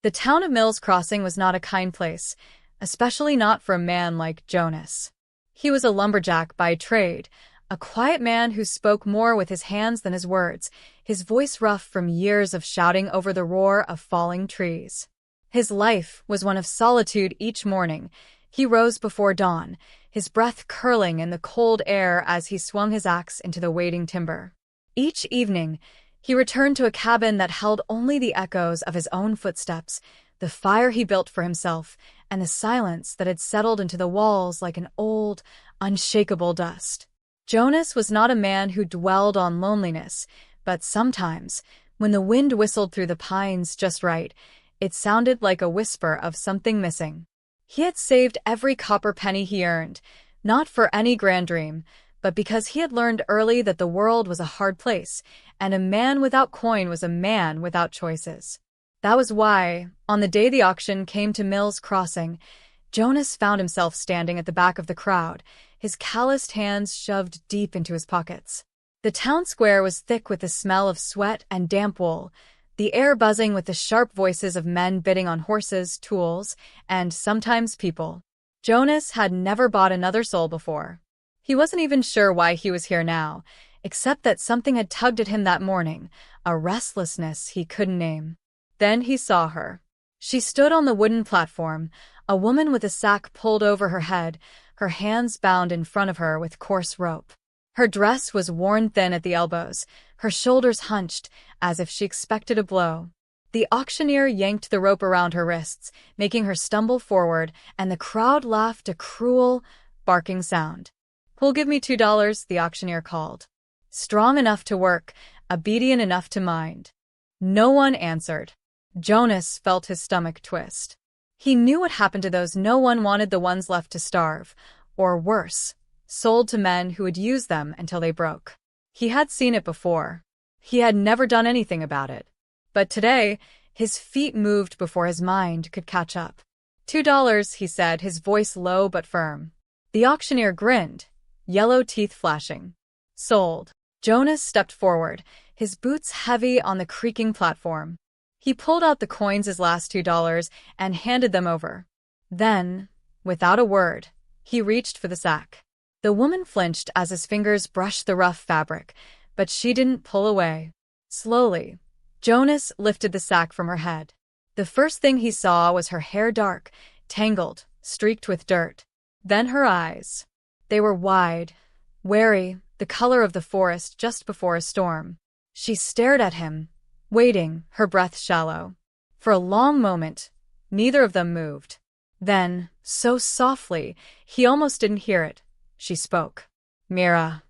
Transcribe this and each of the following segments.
The town of Mills Crossing was not a kind place, especially not for a man like Jonas. He was a lumberjack by trade, a quiet man who spoke more with his hands than his words, his voice rough from years of shouting over the roar of falling trees. His life was one of solitude each morning. He rose before dawn, his breath curling in the cold air as he swung his axe into the waiting timber. Each evening, he returned to a cabin that held only the echoes of his own footsteps, the fire he built for himself, and the silence that had settled into the walls like an old, unshakable dust. Jonas was not a man who dwelled on loneliness, but sometimes, when the wind whistled through the pines just right, it sounded like a whisper of something missing. He had saved every copper penny he earned, not for any grand dream, but because he had learned early that the world was a hard place, and a man without coin was a man without choices. That was why, on the day the auction came to Mills Crossing, Jonas found himself standing at the back of the crowd, his calloused hands shoved deep into his pockets. The town square was thick with the smell of sweat and damp wool, the air buzzing with the sharp voices of men bidding on horses, tools, and sometimes people. Jonas had never bought another soul before. He wasn't even sure why he was here now, except that something had tugged at him that morning, a restlessness he couldn't name. Then he saw her. She stood on the wooden platform, a woman with a sack pulled over her head, her hands bound in front of her with coarse rope. Her dress was worn thin at the elbows, her shoulders hunched, as if she expected a blow. The auctioneer yanked the rope around her wrists, making her stumble forward, and the crowd laughed a cruel, barking sound. "Who'll give me $2, the auctioneer called. Strong enough to work, obedient enough to mind. No one answered. Jonas felt his stomach twist. He knew what happened to those no one wanted, the ones left to starve, or worse, sold to men who would use them until they broke. He had seen it before. He had never done anything about it. But today, his feet moved before his mind could catch up. $2, he said, his voice low but firm. The auctioneer grinned, yellow teeth flashing. Sold. Jonas stepped forward, his boots heavy on the creaking platform. He pulled out the coins, his last $2, and handed them over. Then, without a word, he reached for the sack. The woman flinched as his fingers brushed the rough fabric, but she didn't pull away. Slowly, Jonas lifted the sack from her head. The first thing he saw was her hair dark, tangled, streaked with dirt. Then her eyes. They were wide, wary, the color of the forest just before a storm. She stared at him, waiting, her breath shallow. For a long moment, neither of them moved. Then, so softly, he almost didn't hear it, she spoke. Mira.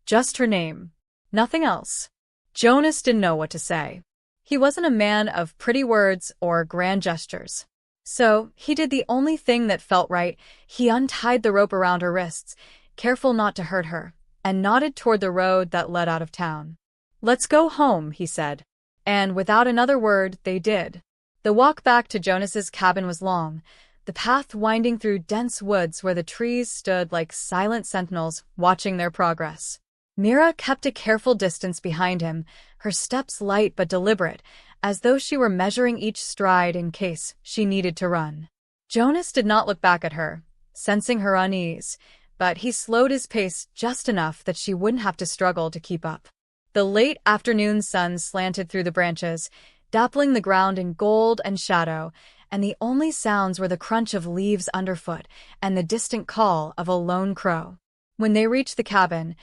Just her name. Nothing else. Jonas didn't know what to say. He wasn't a man of pretty words or grand gestures. So, he did the only thing that felt right. He untied the rope around her wrists, careful not to hurt her, and nodded toward the road that led out of town. "Let's go home," he said. And without another word, they did. The walk back to Jonas's cabin was long, the path winding through dense woods where the trees stood like silent sentinels watching their progress. Mira kept a careful distance behind him, her steps light but deliberate, as though she were measuring each stride in case she needed to run. Jonas did not look back at her, sensing her unease, but he slowed his pace just enough that she wouldn't have to struggle to keep up. The late afternoon sun slanted through the branches, dappling the ground in gold and shadow, and the only sounds were the crunch of leaves underfoot and the distant call of a lone crow. When they reached the cabin,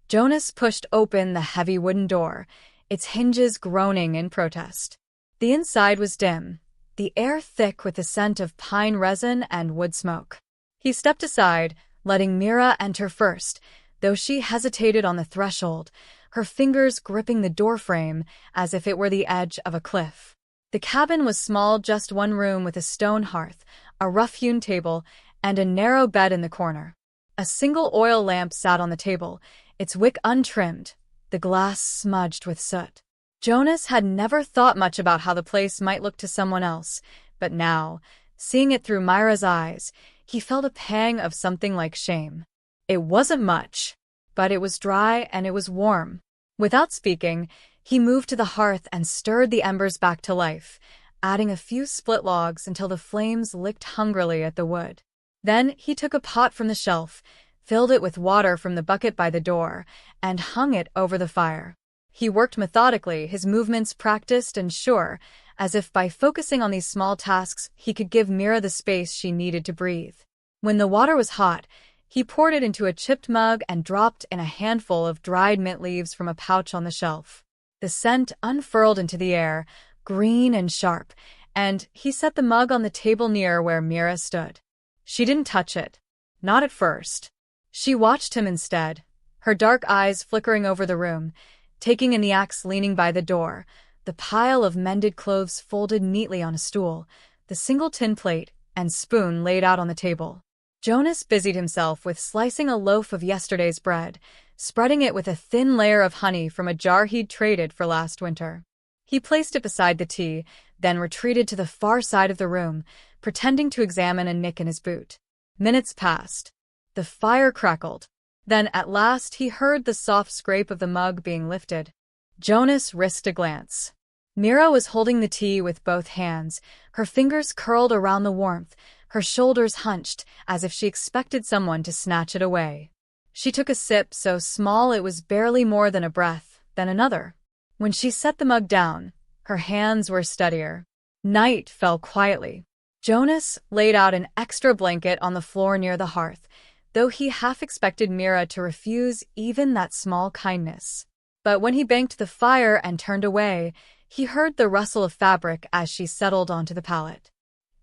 Jonas pushed open the heavy wooden door, its hinges groaning in protest. The inside was dim, the air thick with the scent of pine resin and wood smoke. He stepped aside, letting Mira enter first, though she hesitated on the threshold, her fingers gripping the doorframe as if it were the edge of a cliff. The cabin was small, just one room with a stone hearth, a rough-hewn table, and a narrow bed in the corner. A single oil lamp sat on the table, its wick untrimmed, the glass smudged with soot. Jonas had never thought much about how the place might look to someone else, but now, seeing it through Mira's eyes, he felt a pang of something like shame. It wasn't much, but it was dry and it was warm. Without speaking, he moved to the hearth and stirred the embers back to life, adding a few split logs until the flames licked hungrily at the wood. Then he took a pot from the shelf, filled it with water from the bucket by the door, and hung it over the fire. He worked methodically, his movements practiced and sure, as if by focusing on these small tasks he could give Mira the space she needed to breathe. When the water was hot, he poured it into a chipped mug and dropped in a handful of dried mint leaves from a pouch on the shelf. The scent unfurled into the air, green and sharp, and he set the mug on the table near where Mira stood. She didn't touch it. Not at first. She watched him instead, her dark eyes flickering over the room, taking in the axe leaning by the door, the pile of mended clothes folded neatly on a stool, the single tin plate and spoon laid out on the table. Jonas busied himself with slicing a loaf of yesterday's bread, spreading it with a thin layer of honey from a jar he'd traded for last winter. He placed it beside the tea, then retreated to the far side of the room, pretending to examine a nick in his boot. Minutes passed. The fire crackled. Then, at last, he heard the soft scrape of the mug being lifted. Jonas risked a glance. Mira was holding the tea with both hands, her fingers curled around the warmth, her shoulders hunched, as if she expected someone to snatch it away. She took a sip so small it was barely more than a breath, then another. When she set the mug down, her hands were steadier. Night fell quietly. Jonas laid out an extra blanket on the floor near the hearth, though he half expected Mira to refuse even that small kindness. But when he banked the fire and turned away, he heard the rustle of fabric as she settled onto the pallet.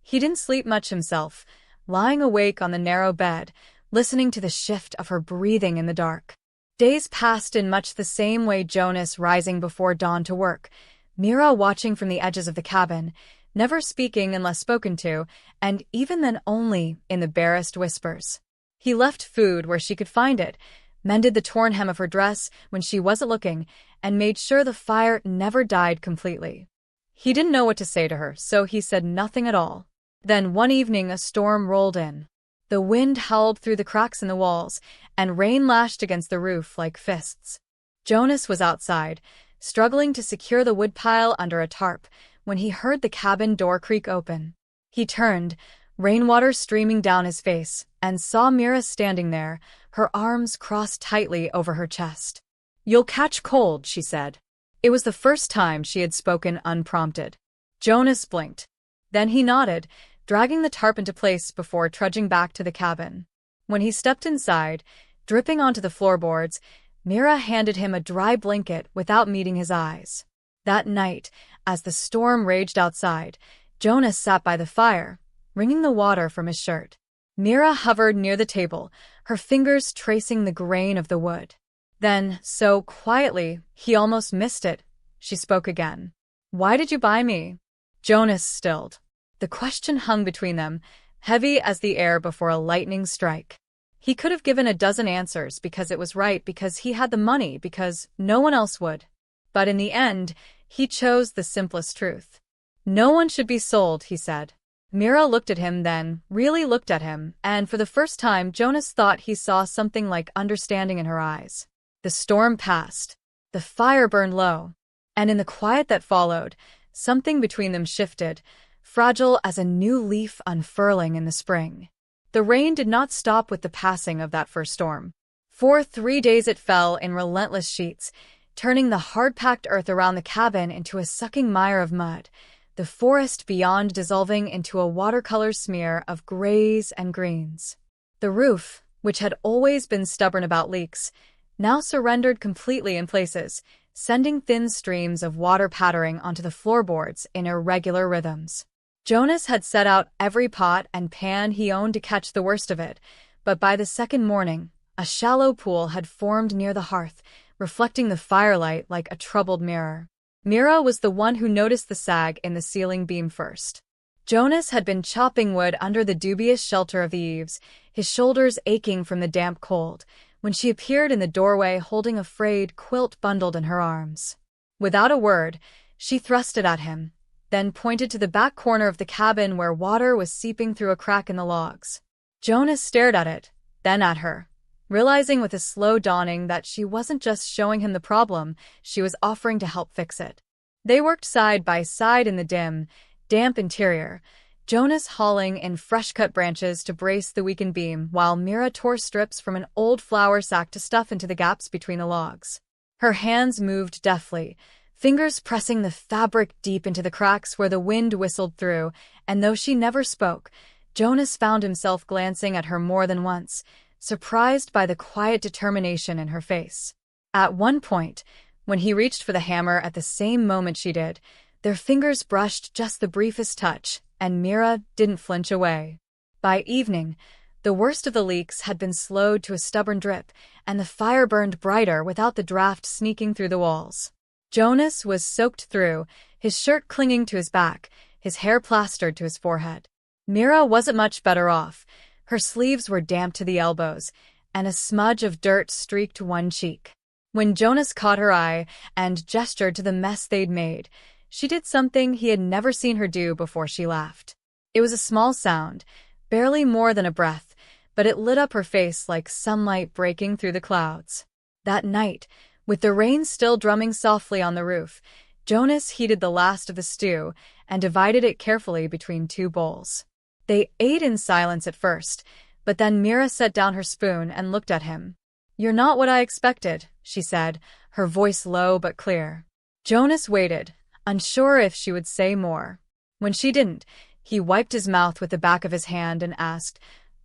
He didn't sleep much himself, lying awake on the narrow bed, listening to the shift of her breathing in the dark. Days passed in much the same way, Jonas rising before dawn to work, Mira watching from the edges of the cabin, never speaking unless spoken to, and even then only in the barest whispers. He left food where she could find it, mended the torn hem of her dress when she wasn't looking, and made sure the fire never died completely. He didn't know what to say to her, so he said nothing at all. Then one evening a storm rolled in. The wind howled through the cracks in the walls, and rain lashed against the roof like fists. Jonas was outside, struggling to secure the woodpile under a tarp, when he heard the cabin door creak open. He turned, rainwater streaming down his face, and saw Mira standing there, her arms crossed tightly over her chest. "You'll catch cold," she said. It was the first time she had spoken unprompted. Jonas blinked. Then he nodded, dragging the tarp into place before trudging back to the cabin. When he stepped inside, dripping onto the floorboards, Mira handed him a dry blanket without meeting his eyes. That night, as the storm raged outside, Jonas sat by the fire, wringing the water from his shirt. Mira hovered near the table, her fingers tracing the grain of the wood. Then, so quietly, he almost missed it, she spoke again. "Why did you buy me?" Jonas stilled. The question hung between them, heavy as the air before a lightning strike. He could have given a dozen answers because it was right, because he had the money, because no one else would. But in the end, he chose the simplest truth. "No one should be sold," he said. Mira looked at him then, really looked at him, and for the first time Jonas thought he saw something like understanding in her eyes. The storm passed. The fire burned low. And in the quiet that followed, something between them shifted, fragile as a new leaf unfurling in the spring. The rain did not stop with the passing of that first storm. For 3 days it fell in relentless sheets, turning the hard-packed earth around the cabin into a sucking mire of mud, the forest beyond dissolving into a watercolor smear of grays and greens. The roof, which had always been stubborn about leaks, now surrendered completely in places, sending thin streams of water pattering onto the floorboards in irregular rhythms. Jonas had set out every pot and pan he owned to catch the worst of it, but by the second morning, a shallow pool had formed near the hearth, reflecting the firelight like a troubled mirror. Mira was the one who noticed the sag in the ceiling beam first. Jonas had been chopping wood under the dubious shelter of the eaves, his shoulders aching from the damp cold, when she appeared in the doorway holding a frayed quilt bundled in her arms. Without a word, she thrust it at him, then pointed to the back corner of the cabin where water was seeping through a crack in the logs. Jonas stared at it, then at her, realizing with a slow dawning that she wasn't just showing him the problem, she was offering to help fix it. They worked side by side in the dim, damp interior, Jonas hauling in fresh-cut branches to brace the weakened beam, while Mira tore strips from an old flour sack to stuff into the gaps between the logs. Her hands moved deftly, fingers pressing the fabric deep into the cracks where the wind whistled through, and though she never spoke, Jonas found himself glancing at her more than once, surprised by the quiet determination in her face. At one point, when he reached for the hammer at the same moment she did, their fingers brushed just the briefest touch, and Mira didn't flinch away. By evening, the worst of the leaks had been slowed to a stubborn drip, and the fire burned brighter without the draft sneaking through the walls. Jonas was soaked through, his shirt clinging to his back, his hair plastered to his forehead. Mira wasn't much better off. Her sleeves were damp to the elbows, and a smudge of dirt streaked one cheek. When Jonas caught her eye and gestured to the mess they'd made, she did something he had never seen her do before. She laughed. It was a small sound, barely more than a breath, but it lit up her face like sunlight breaking through the clouds. That night, with the rain still drumming softly on the roof, Jonas heated the last of the stew and divided it carefully between two bowls. They ate in silence at first, but then Mira set down her spoon and looked at him. "You're not what I expected," she said, her voice low but clear. Jonas waited, unsure if she would say more. When she didn't, he wiped his mouth with the back of his hand and asked,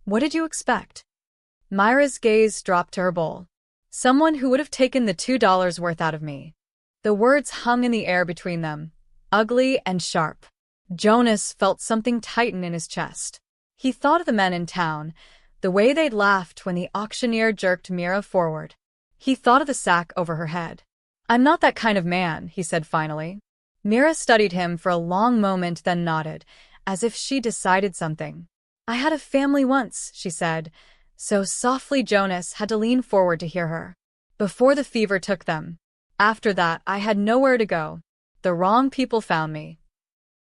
"What did you expect?" Mira's gaze dropped to her bowl. "Someone who would have taken the $2 worth out of me." The words hung in the air between them, ugly and sharp. Jonas felt something tighten in his chest. He thought of the men in town, the way they'd laughed when the auctioneer jerked Mira forward. He thought of the sack over her head. "I'm not that kind of man," he said finally. Mira studied him for a long moment, then nodded, as if she decided something. "I had a family once," she said, so softly Jonas had to lean forward to hear her. "Before the fever took them. After that, I had nowhere to go. The wrong people found me."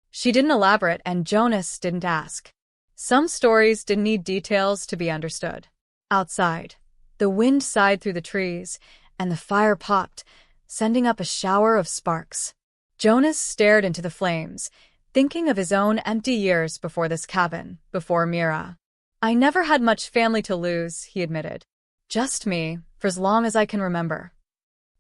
She didn't elaborate, and Jonas didn't ask. Some stories didn't need details to be understood. Outside, the wind sighed through the trees, and the fire popped, sending up a shower of sparks. Jonas stared into the flames, thinking of his own empty years before this cabin, before Mira. "I never had much family to lose," he admitted. "Just me, for as long as I can remember."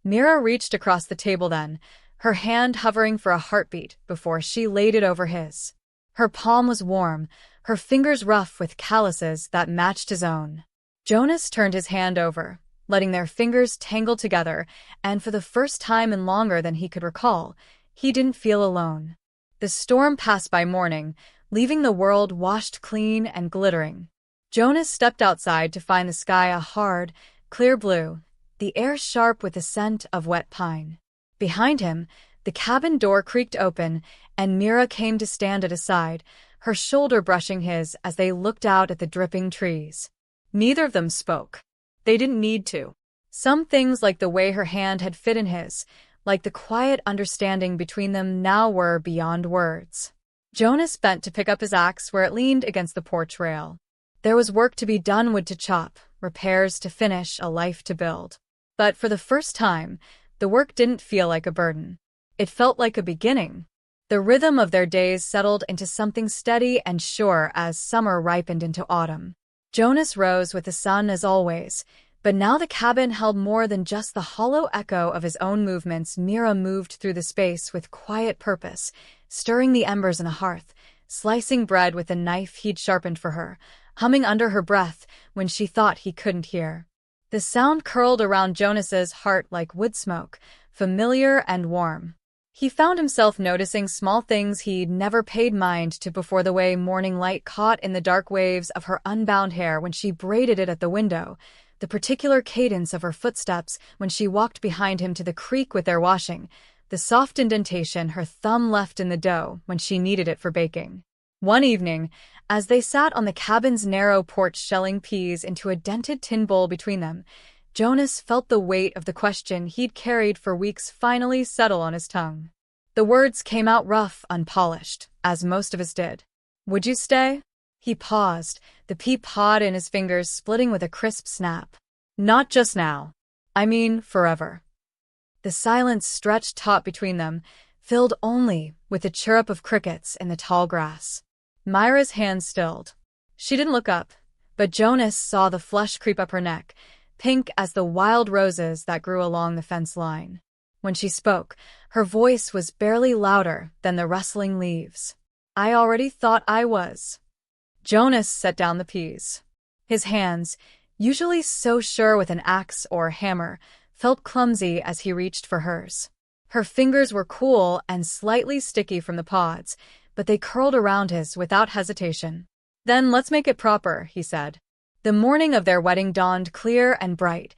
Mira reached across the table then, her hand hovering for a heartbeat before she laid it over his. Her palm was warm, her fingers rough with calluses that matched his own. Jonas turned his hand over, letting their fingers tangle together, and for the first time in longer than he could recall, he didn't feel alone. The storm passed by morning, leaving the world washed clean and glittering. Jonas stepped outside to find the sky a hard, clear blue, the air sharp with the scent of wet pine. Behind him, the cabin door creaked open, and Mira came to stand at his side, her shoulder brushing his as they looked out at the dripping trees. Neither of them spoke. They didn't need to. Some things, like the way her hand had fit in his, like the quiet understanding between them, now were beyond words. Jonas bent to pick up his axe where it leaned against the porch rail. There was work to be done, wood to chop, repairs to finish, a life to build. But for the first time, the work didn't feel like a burden. It felt like a beginning. The rhythm of their days settled into something steady and sure as summer ripened into autumn. Jonas rose with the sun as always, but now the cabin held more than just the hollow echo of his own movements. Mira moved through the space with quiet purpose, stirring the embers in a hearth, slicing bread with a knife he'd sharpened for her, humming under her breath when she thought he couldn't hear. The sound curled around Jonas's heart like wood smoke, familiar and warm. He found himself noticing small things he'd never paid mind to before, the way morning light caught in the dark waves of her unbound hair when she braided it at the window, the particular cadence of her footsteps when she walked behind him to the creek with their washing, the soft indentation her thumb left in the dough when she needed it for baking. One evening, as they sat on the cabin's narrow porch shelling peas into a dented tin bowl between them, Jonas felt the weight of the question he'd carried for weeks finally settle on his tongue. The words came out rough, unpolished, as most of us did. "Would you stay?" He paused, the pea pod in his fingers splitting with a crisp snap. "Not just now. I mean forever." The silence stretched taut between them, filled only with the chirrup of crickets in the tall grass. Mira's hand stilled. She didn't look up, but Jonas saw the flush creep up her neck, pink as the wild roses that grew along the fence line. When she spoke, her voice was barely louder than the rustling leaves. "I already thought I was." Jonas set down the peas. His hands, usually so sure with an axe or hammer, felt clumsy as he reached for hers. Her fingers were cool and slightly sticky from the pods, but they curled around his without hesitation. "Then let's make it proper," he said. The morning of their wedding dawned clear and bright,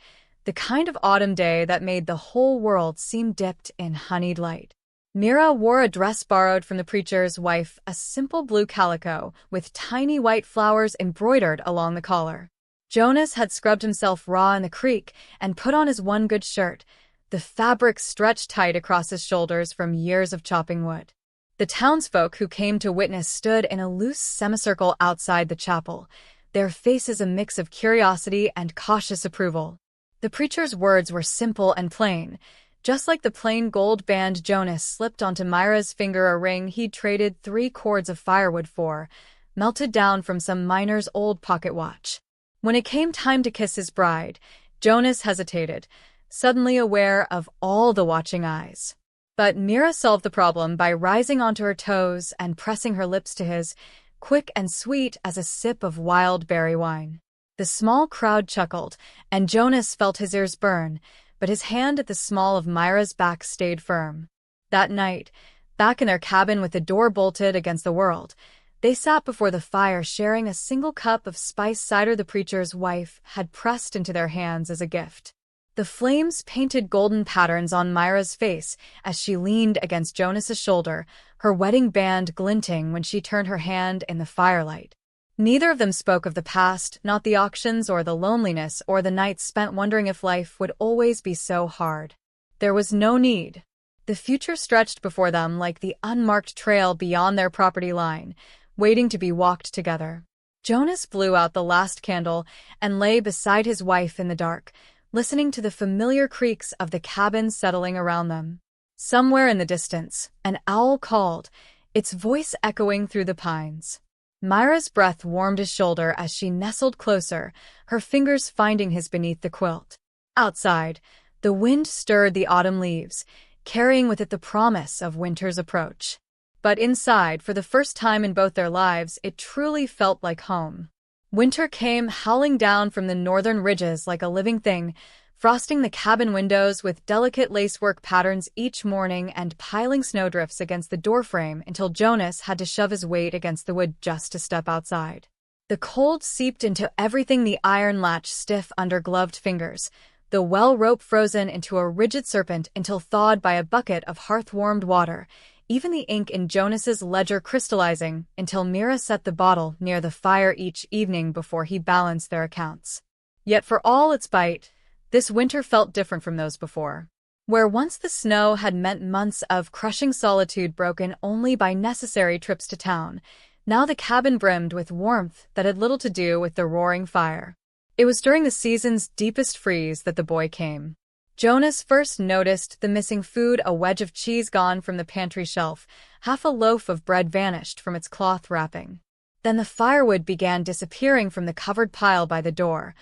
the kind of autumn day that made the whole world seem dipped in honeyed light. Mira wore a dress borrowed from the preacher's wife, a simple blue calico with tiny white flowers embroidered along the collar. Jonas had scrubbed himself raw in the creek and put on his one good shirt, the fabric stretched tight across his shoulders from years of chopping wood. The townsfolk who came to witness stood in a loose semicircle outside the chapel, their faces a mix of curiosity and cautious approval. The preacher's words were simple and plain, just like the plain gold band Jonas slipped onto Mira's finger, a ring he'd traded 3 cords of firewood for, melted down from some miner's old pocket watch. When it came time to kiss his bride, Jonas hesitated, suddenly aware of all the watching eyes. But Mira solved the problem by rising onto her toes and pressing her lips to his, quick and sweet as a sip of wild berry wine. The small crowd chuckled, and Jonas felt his ears burn, but his hand at the small of Mira's back stayed firm. That night, back in their cabin with the door bolted against the world, they sat before the fire sharing a single cup of spiced cider the preacher's wife had pressed into their hands as a gift. The flames painted golden patterns on Mira's face as she leaned against Jonas's shoulder, her wedding band glinting when she turned her hand in the firelight. Neither of them spoke of the past, not the auctions or the loneliness or the nights spent wondering if life would always be so hard. There was no need. The future stretched before them like the unmarked trail beyond their property line, waiting to be walked together. Jonas blew out the last candle and lay beside his wife in the dark, listening to the familiar creaks of the cabin settling around them. Somewhere in the distance, an owl called, its voice echoing through the pines. Mira's breath warmed his shoulder as she nestled closer, her fingers finding his beneath the quilt. Outside, the wind stirred the autumn leaves, carrying with it the promise of winter's approach. But inside, for the first time in both their lives, it truly felt like home. Winter came howling down from the northern ridges like a living thing, frosting the cabin windows with delicate lacework patterns each morning and piling snowdrifts against the doorframe until Jonas had to shove his weight against the wood just to step outside. The cold seeped into everything, the iron latch stiff under gloved fingers, the well rope frozen into a rigid serpent until thawed by a bucket of hearth-warmed water, even the ink in Jonas's ledger crystallizing until Mira set the bottle near the fire each evening before he balanced their accounts. Yet for all its bite, this winter felt different from those before. Where once the snow had meant months of crushing solitude broken only by necessary trips to town, now the cabin brimmed with warmth that had little to do with the roaring fire. It was during the season's deepest freeze that the boy came. Jonas first noticed the missing food, a wedge of cheese gone from the pantry shelf, half a loaf of bread vanished from its cloth wrapping. Then the firewood began disappearing from the covered pile by the door,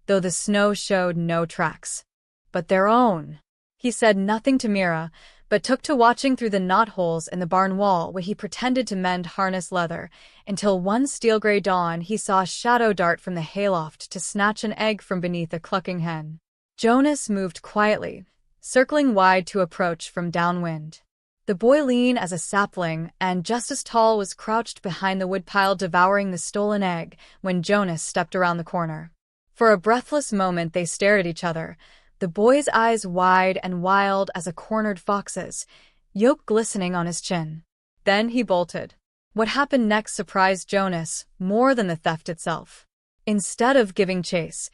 though the snow showed no tracks. But their own. He said nothing to Mira, but took to watching through the knotholes in the barn wall where he pretended to mend harness leather, until one steel-gray dawn he saw a shadow dart from the hayloft to snatch an egg from beneath a clucking hen. Jonas moved quietly, circling wide to approach from downwind. The boy, lean as a sapling and just as tall, was crouched behind the woodpile devouring the stolen egg when Jonas stepped around the corner. For a breathless moment they stared at each other, the boy's eyes wide and wild as a cornered fox's, yolk glistening on his chin. Then he bolted. What happened next surprised Jonas more than the theft itself. Instead of giving chase,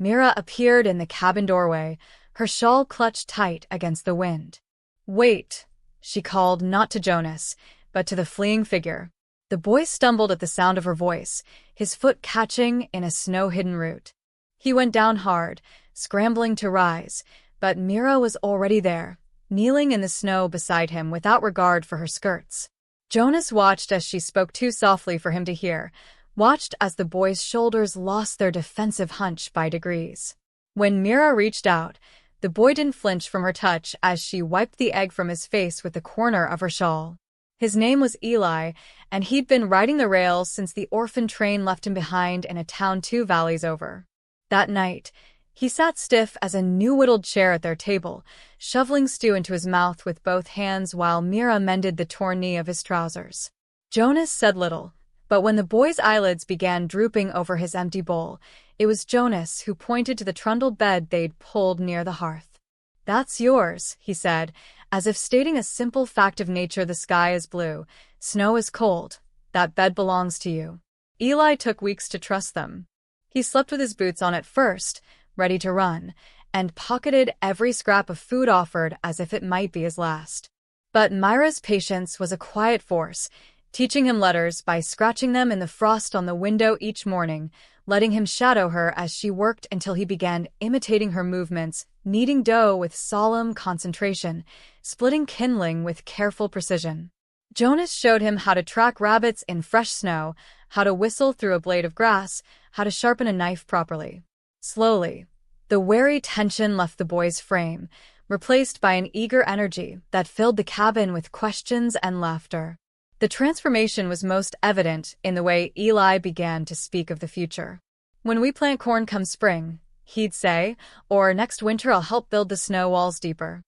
Mira appeared in the cabin doorway, her shawl clutched tight against the wind. "Wait," she called, not to Jonas, but to the fleeing figure. The boy stumbled at the sound of her voice, his foot catching in a snow-hidden root. He went down hard, scrambling to rise, but Mira was already there, kneeling in the snow beside him without regard for her skirts. Jonas watched as she spoke too softly for him to hear, watched as the boy's shoulders lost their defensive hunch by degrees. When Mira reached out, the boy didn't flinch from her touch as she wiped the egg from his face with the corner of her shawl. His name was Eli, and he'd been riding the rails since the orphan train left him behind in a town 2 valleys over. That night, he sat stiff as a new-whittled chair at their table, shoveling stew into his mouth with both hands while Mira mended the torn knee of his trousers. Jonas said little, but when the boy's eyelids began drooping over his empty bowl, it was Jonas who pointed to the trundled bed they'd pulled near the hearth. "That's yours," he said, as if stating a simple fact of nature. "The sky is blue, snow is cold, that bed belongs to you." Eli took weeks to trust them. He slept with his boots on at first, ready to run, and pocketed every scrap of food offered as if it might be his last. But Mira's patience was a quiet force, teaching him letters by scratching them in the frost on the window each morning, letting him shadow her as she worked until he began imitating her movements, kneading dough with solemn concentration, splitting kindling with careful precision. Jonas showed him how to track rabbits in fresh snow, how to whistle through a blade of grass, how to sharpen a knife properly. Slowly, the wary tension left the boy's frame, replaced by an eager energy that filled the cabin with questions and laughter. The transformation was most evident in the way Eli began to speak of the future. "When we plant corn come spring," he'd say, or "next winter I'll help build the snow walls deeper."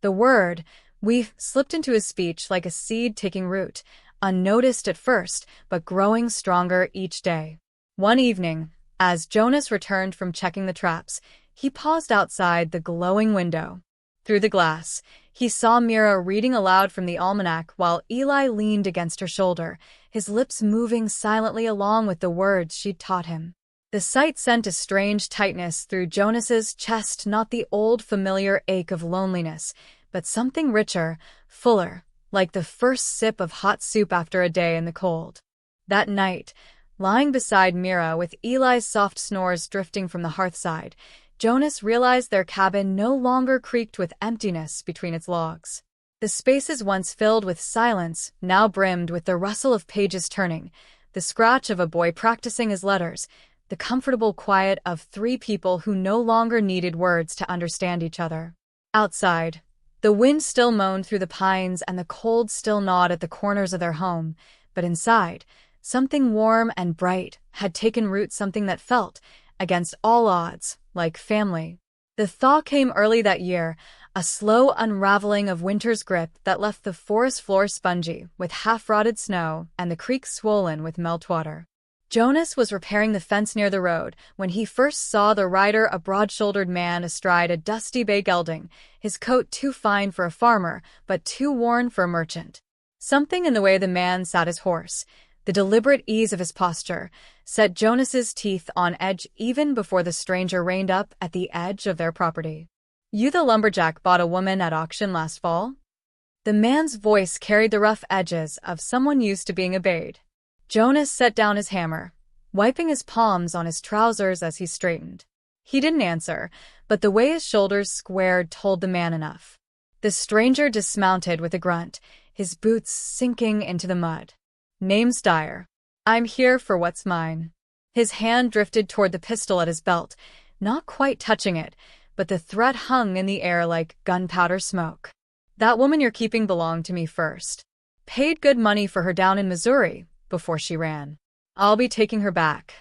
The word "we" slipped into his speech like a seed taking root, unnoticed at first, but growing stronger each day. One evening, as Jonas returned from checking the traps, he paused outside the glowing window. Through the glass, he saw Mira reading aloud from the almanac while Eli leaned against her shoulder, his lips moving silently along with the words she'd taught him. The sight sent a strange tightness through Jonas's chest, not the old familiar ache of loneliness, but something richer, fuller, like the first sip of hot soup after a day in the cold. That night, lying beside Mira with Eli's soft snores drifting from the hearthside, Jonas realized their cabin no longer creaked with emptiness between its logs. The spaces once filled with silence now brimmed with the rustle of pages turning, the scratch of a boy practicing his letters, the comfortable quiet of 3 people who no longer needed words to understand each other. Outside, the wind still moaned through the pines and the cold still gnawed at the corners of their home, but inside, something warm and bright had taken root, something that felt, against all odds, like family. The thaw came early that year, a slow unraveling of winter's grip that left the forest floor spongy with half-rotted snow and the creek swollen with meltwater. Jonas was repairing the fence near the road when he first saw the rider, a broad-shouldered man astride a dusty bay gelding, his coat too fine for a farmer but too worn for a merchant. Something in the way the man sat his horse, the deliberate ease of his posture, set Jonas's teeth on edge even before the stranger reined up at the edge of their property. "You the lumberjack bought a woman at auction last fall?" The man's voice carried the rough edges of someone used to being obeyed. Jonas set down his hammer, wiping his palms on his trousers as he straightened. He didn't answer, but the way his shoulders squared told the man enough. The stranger dismounted with a grunt, his boots sinking into the mud. "Name's Dyer. I'm here for what's mine." His hand drifted toward the pistol at his belt, not quite touching it, but the threat hung in the air like gunpowder smoke. "That woman you're keeping belonged to me first. Paid good money for her down in Missouri before she ran. I'll be taking her back."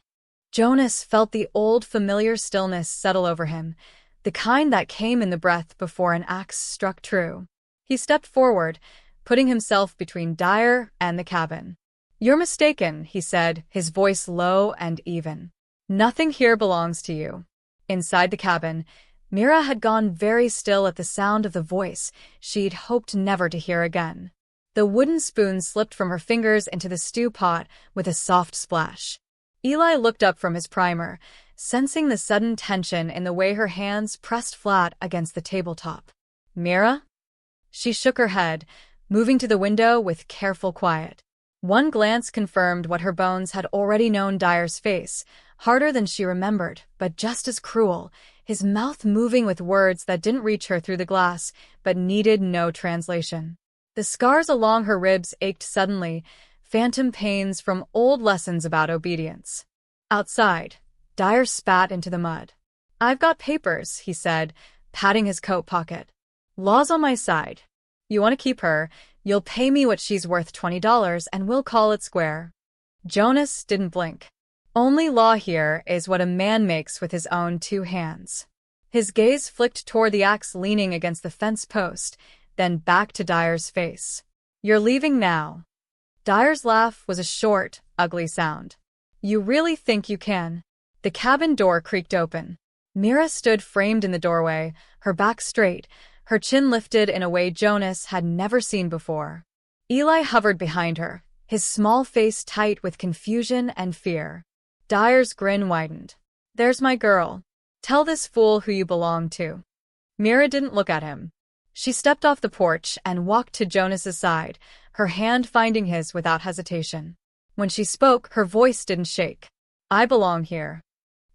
Jonas felt the old familiar stillness settle over him, the kind that came in the breath before an axe struck true. He stepped forward, putting himself between Dyer and the cabin. "You're mistaken," he said, his voice low and even. "Nothing here belongs to you." Inside the cabin, Mira had gone very still at the sound of the voice she'd hoped never to hear again. The wooden spoon slipped from her fingers into the stew pot with a soft splash. Eli looked up from his primer, sensing the sudden tension in the way her hands pressed flat against the tabletop. "Mira?" She shook her head, moving to the window with careful quiet. One glance confirmed what her bones had already known: Dyer's face, harder than she remembered, but just as cruel, his mouth moving with words that didn't reach her through the glass, but needed no translation. The scars along her ribs ached suddenly, phantom pains from old lessons about obedience. Outside, Dyer spat into the mud. "I've got papers," he said, patting his coat pocket. "Law's on my side. You want to keep her, you'll pay me what she's worth, $20, and we'll call it square." Jonas didn't blink. Only law here is what a man makes with his own two hands. His gaze flicked toward the axe leaning against the fence post, then back to Dyer's face. "You're leaving now." Dyer's laugh was a short, ugly sound. "You really think you can?" The cabin door creaked open. Mira stood framed in the doorway, her back straight, her chin lifted in a way Jonas had never seen before. Eli hovered behind her, his small face tight with confusion and fear. Dyer's grin widened. "There's my girl. Tell this fool who you belong to." Mira didn't look at him. She stepped off the porch and walked to Jonas's side, her hand finding his without hesitation. When she spoke, her voice didn't shake. "I belong here."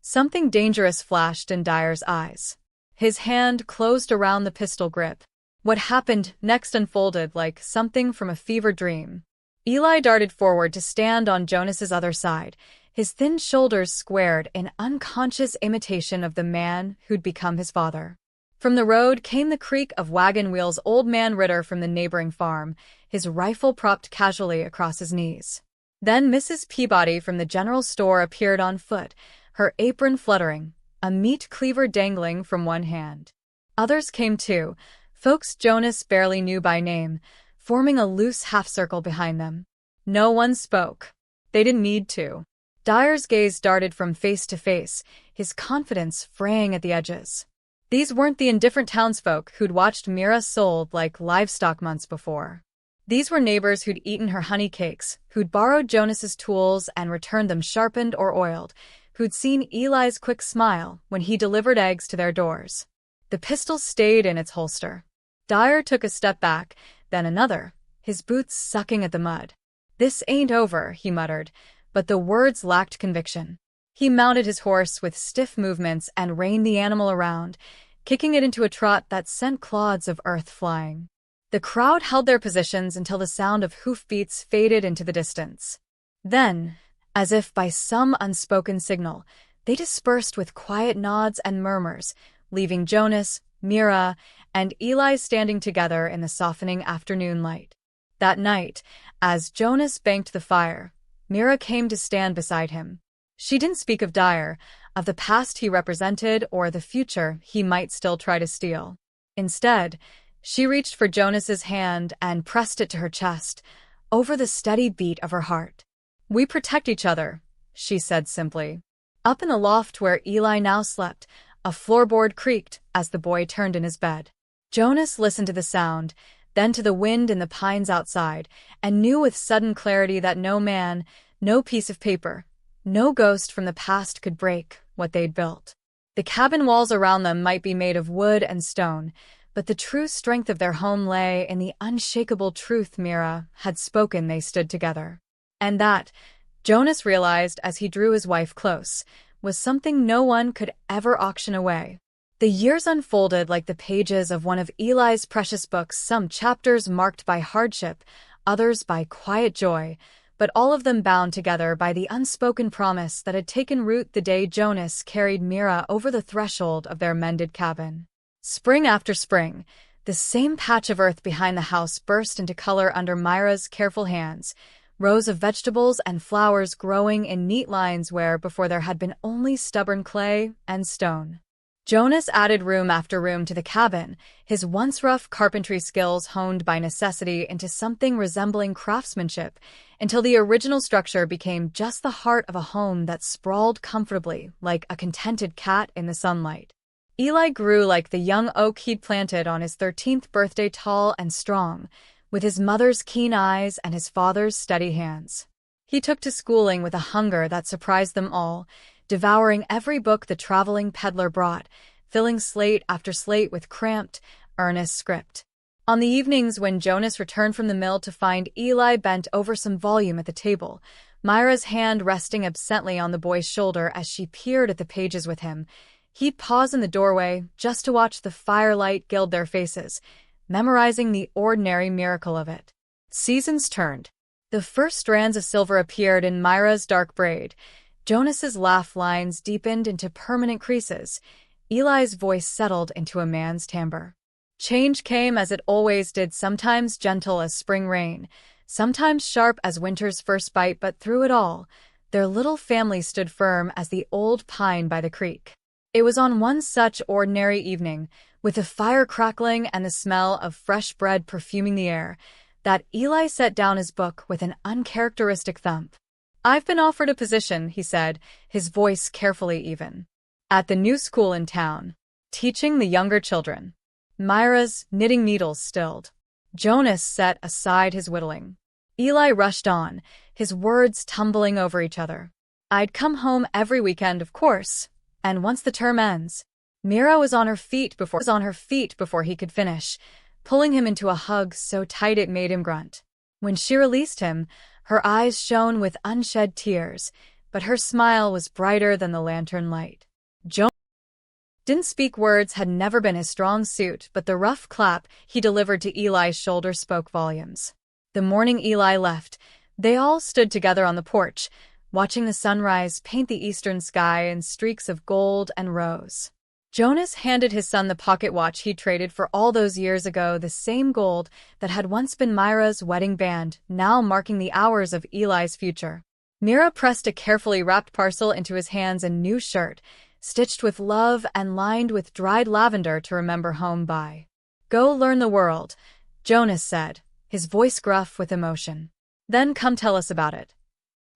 Something dangerous flashed in Dyer's eyes. His hand closed around the pistol grip. What happened next unfolded like something from a fever dream. Eli darted forward to stand on Jonas's other side, his thin shoulders squared in unconscious imitation of the man who'd become his father. From the road came the creak of wagon wheels. Old Man Ritter from the neighboring farm, his rifle propped casually across his knees. Then Mrs. Peabody from the general store appeared on foot, her apron fluttering, a meat cleaver dangling from one hand. Others came too, folks Jonas barely knew by name, forming a loose half-circle behind them. No one spoke. They didn't need to. Dyer's gaze darted from face to face, his confidence fraying at the edges. These weren't the indifferent townsfolk who'd watched Mira sold like livestock months before. These were neighbors who'd eaten her honey cakes, who'd borrowed Jonas's tools and returned them sharpened or oiled, who'd seen Eli's quick smile when he delivered eggs to their doors. The pistol stayed in its holster. Dyer took a step back, then another, his boots sucking at the mud. "This ain't over," he muttered, but the words lacked conviction. He mounted his horse with stiff movements and reined the animal around, kicking it into a trot that sent clods of earth flying. The crowd held their positions until the sound of hoofbeats faded into the distance. Then, as if by some unspoken signal, they dispersed with quiet nods and murmurs, leaving Jonas, Mira, and Eli standing together in the softening afternoon light. That night, as Jonas banked the fire, Mira came to stand beside him. She didn't speak of Dyer, of the past he represented or the future he might still try to steal. Instead, she reached for Jonas's hand and pressed it to her chest, over the steady beat of her heart. "We protect each other," she said simply. Up in the loft where Eli now slept, a floorboard creaked as the boy turned in his bed. Jonas listened to the sound, then to the wind in the pines outside, and knew with sudden clarity that no man, no piece of paper, no ghost from the past could break what they'd built. The cabin walls around them might be made of wood and stone, but the true strength of their home lay in the unshakable truth Mira had spoken. They stood together. And that, Jonas realized as he drew his wife close, was something no one could ever auction away. The years unfolded like the pages of one of Eli's precious books, some chapters marked by hardship, others by quiet joy, but all of them bound together by the unspoken promise that had taken root the day Jonas carried Mira over the threshold of their mended cabin. Spring after spring, the same patch of earth behind the house burst into color under Mira's careful hands, rows of vegetables and flowers growing in neat lines where before there had been only stubborn clay and stone. Jonas added room after room to the cabin, his once rough carpentry skills honed by necessity into something resembling craftsmanship, until the original structure became just the heart of a home that sprawled comfortably like a contented cat in the sunlight. Eli grew like the young oak he'd planted on his 13th birthday, tall and strong, with his mother's keen eyes and his father's steady hands. He took to schooling with a hunger that surprised them all, devouring every book the traveling peddler brought, filling slate after slate with cramped, earnest script. On the evenings when Jonas returned from the mill to find Eli bent over some volume at the table, Mira's hand resting absently on the boy's shoulder as she peered at the pages with him, He'd pause in the doorway just to watch the firelight gild their faces, memorizing the ordinary miracle of it. Seasons turned. The first strands of silver appeared in Mira's dark braid. Jonas's laugh lines deepened into permanent creases. Eli's voice settled into a man's timbre. Change came as it always did, sometimes gentle as spring rain, sometimes sharp as winter's first bite, but through it all, their little family stood firm as the old pine by the creek. It was on one such ordinary evening, with the fire crackling and the smell of fresh bread perfuming the air, that Eli set down his book with an uncharacteristic thump. "I've been offered a position," he said, his voice carefully even, "at the new school in town, teaching the younger children." Mira's knitting needles stilled. Jonas set aside his whittling. Eli rushed on, his words tumbling over each other. "I'd come home every weekend, of course, and once the term ends." Mira was on her feet before he could finish, pulling him into a hug so tight it made him grunt. When she released him, her eyes shone with unshed tears, but her smile was brighter than the lantern light. Jonas didn't speak. Words had never been his strong suit, but the rough clap he delivered to Eli's shoulder spoke volumes. The morning Eli left, they all stood together on the porch, watching the sunrise paint the eastern sky in streaks of gold and rose. Jonas handed his son the pocket watch he'd traded for all those years ago, the same gold that had once been Mira's wedding band, now marking the hours of Eli's future. Mira pressed a carefully wrapped parcel into his hands, a new shirt, stitched with love and lined with dried lavender to remember home by. "Go learn the world," Jonas said, his voice gruff with emotion. "Then come tell us about it."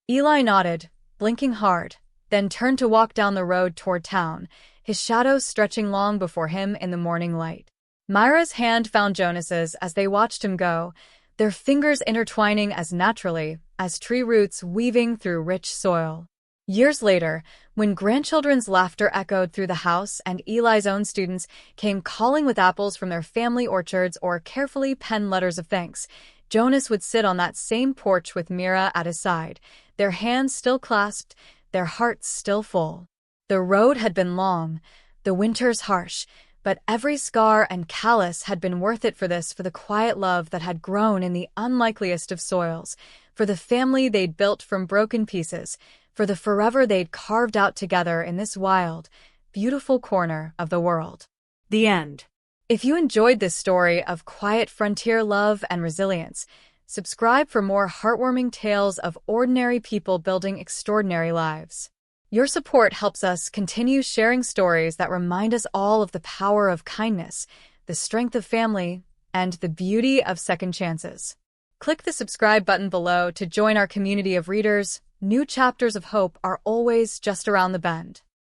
Eli nodded, blinking hard, then turned to walk down the road toward town, his shadow stretching long before him in the morning light. Mira's hand found Jonas's as they watched him go, their fingers intertwining as naturally as tree roots weaving through rich soil. Years later, when grandchildren's laughter echoed through the house and Eli's own students came calling with apples from their family orchards or carefully penned letters of thanks, Jonas would sit on that same porch with Mira at his side, their hands still clasped, their hearts still full. The road had been long, the winters harsh, but every scar and callus had been worth it for the quiet love that had grown in the unlikeliest of soils, for the family they'd built from broken pieces, for the forever they'd carved out together in this wild, beautiful corner of the world. The end. If you enjoyed this story of quiet frontier love and resilience, subscribe for more heartwarming tales of ordinary people building extraordinary lives. Your support helps us continue sharing stories that remind us all of the power of kindness, the strength of family, and the beauty of second chances. Click the subscribe button below to join our community of readers. New chapters of hope are always just around the bend.